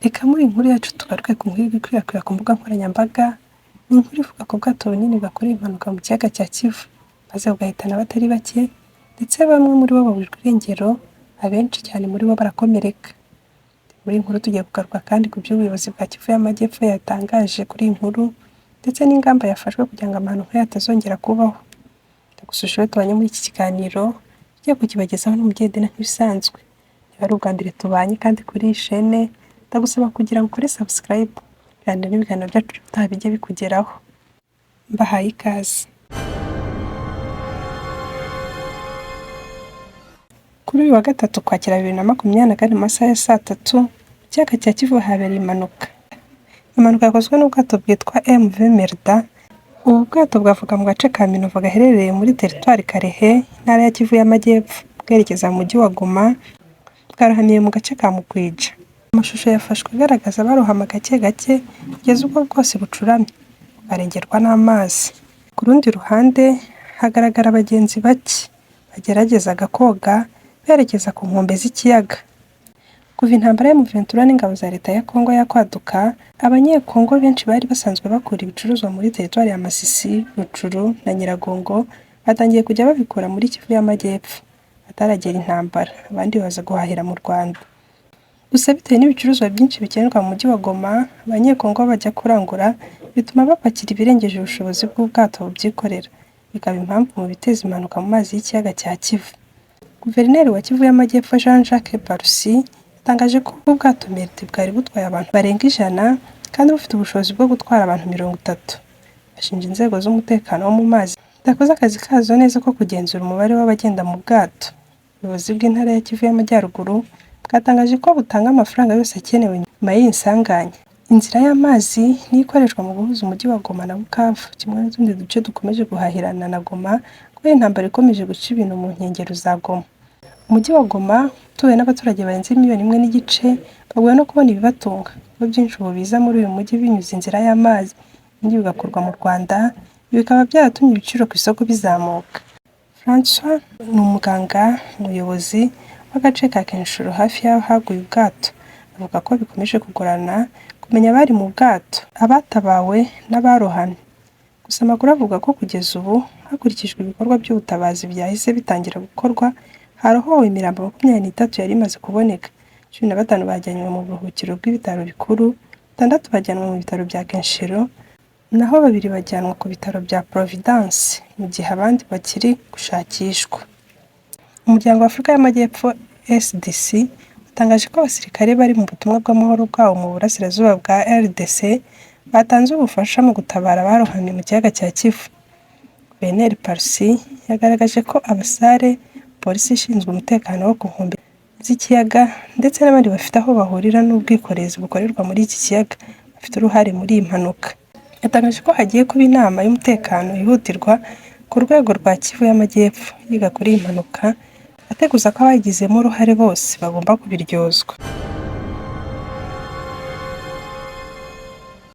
Reka muri iyi nkuru yacu tugaruke ku nkuru ikwirakwira ku mbuga nkoranyambaga, ni inkuru ivuga ku bwato bunini bwakoreye impanuka mu kiyaga cya Kivu, maze bugahitana abatari bake, ndetse bamwe muri bo baburirwa irengero, abenshi cyane muri bo barakomereka. Muri iyi nkuru tugiye kugaruka kandi ku by'ubuyobozi bwa Kivu y'Amajyepfo yatangaje kuri iyi nkuru, ndetse n'ingamba yafashwe kugira ngo amanuka yatazongera kubaho. Ndagusuje tubanye muri iki kiganiro, tugiye kukibagezaho n'umugendera nk'ibisanzwe. Niba ari ubwa mbere tubanye kandi kuri iyi shene, ndagusaba kugira ngo ukore subscribe, kandi n'ibiganiro byacu bitaha bijye bikugeraho. Mbahaye ikaze. Kuri uyu wa gatatu Ukwakira 2024 mu masaha ya saa 3, mu kiyaga cya Kivu habereye impanuka. Impanuka yakozwe n'ubwato bwitwa MV Merda. Ubu bwato bwavuga mu gace ka Minova gaherereye muri teritwari Karehe, intara ya Kivu y'Amajyepfo, bwerekeza mu mujyi wa Goma, bwarohamiye mu gace ka Mukwija. Amashusho yafashwe agaragaza barohama gake gake kugeza ubwo bwose bucuramye, barengerwa n'amazi. Ku rundi ruhande hagaragara abagenzi bake bageragezaga koga berekeza ku nkombe z'ikiyaga. Kuva intambara ya M23 n'ingabo za leta ya Kongo yakwaduka, abanyekongo benshi bari basanzwe bakura ibicuruzwa muri teritwari ya Masisi, Rucuru na Nyiragongo batangiye kujya babikura muri Kivu y'Amajyepfo ataragera intambara, abandi baza guhahira mu Rwanda. Gusa bitewe n'ibicuruzwa byinshi bikenerwa mu mujyi wa Goma, abanyekongo bajya kurangura, bituma bapakira ibirengeje ubushobozi bw'ubwato bubyikorera, bikaba impamvu mu biteza impanuka mu mazi y'ikiyaga cya Kivu. Guverineri wa Kivu y'Amajyepfo Jean-Jacques Parusi yatangaje ko ubwato Merdi bwari butwaye abantu barenga 100 kandi bufite ubushobozi bwo gutwara abantu 30. Bashinja inzego z'umutekano wo mu mazi dakoze akazi kazo neza ko kugenzura umubare w'abagenda mu bwato. Ubuyobozi bw'intara ya Kivu y'Amajyaruguru bwatangaje ko butanga amafaranga yose akenewe nyuma y'insanganya. Inzira y'amazi ni ikoreshwa mu guhuza umujyi wa Goma na Bukavu, kimwe n'utundi duce dukomeje guhahirana na Goma kubera intambara ikomeje guca ibintu mu nkengero za Goma. Umujyi wa Goma utuwe n'abaturage barenze 1.5 miliyoni, baguwe no kubona ibibatunga, kuko byinshi ubu biza muri uyu mujyi binyuze inzira y'amazi, ibindi bigakorwa mu Rwanda, bikaba byaratumye ibiciro ku isoko bizamuka. François ni umuganga, umuyobozi w'agace ka Kenshuro hafi y'aho haguye ubwato, avuga ko bikomeje kugorana kumenya abari mu bwato, abatabawe n'abarohamye. Gusa amakuru avuga ko kugeza ubu hakurikijwe ibikorwa by'ubutabazi byahise bitangira gukorwa, harohowe imirambo 23 yari imaze kuboneka. 15 bajyanywe mu buruhukiro bw'ibitaro bikuru, 6 bajyanwe mu bitaro bya Kenshuro, naho 2 bajyanwa ku bitaro bya Providence, mu gihe abandi bakiri gushakishwa. Umuryango wa Afurika y'Amajyepfo SDC utangaje ko abasirikare bari mu butumwa bw'amahoro bwawo mu burasirazuba bwa RDC batanze ubufasha mu gutabara abarohamye mu kiyaga cya Kivu. Guverineri Parusi yagaragaje ko abasare, polisi ishinzwe umutekano wo ku nkombe z'ikiyaga ndetse n'abandi bafite aho bahurira n'ubwikorezi bukorerwa muri iki kiyaga bafite uruhare muri iyi mpanuka. Yatangaje ko hagiye kuba inama y'umutekano yihutirwa ku rwego rwa Kivu y'Amajyepfo yiga kuri iyi mpanuka, ateguza ko abagizemo uruhare bose bagomba kubiryozwa.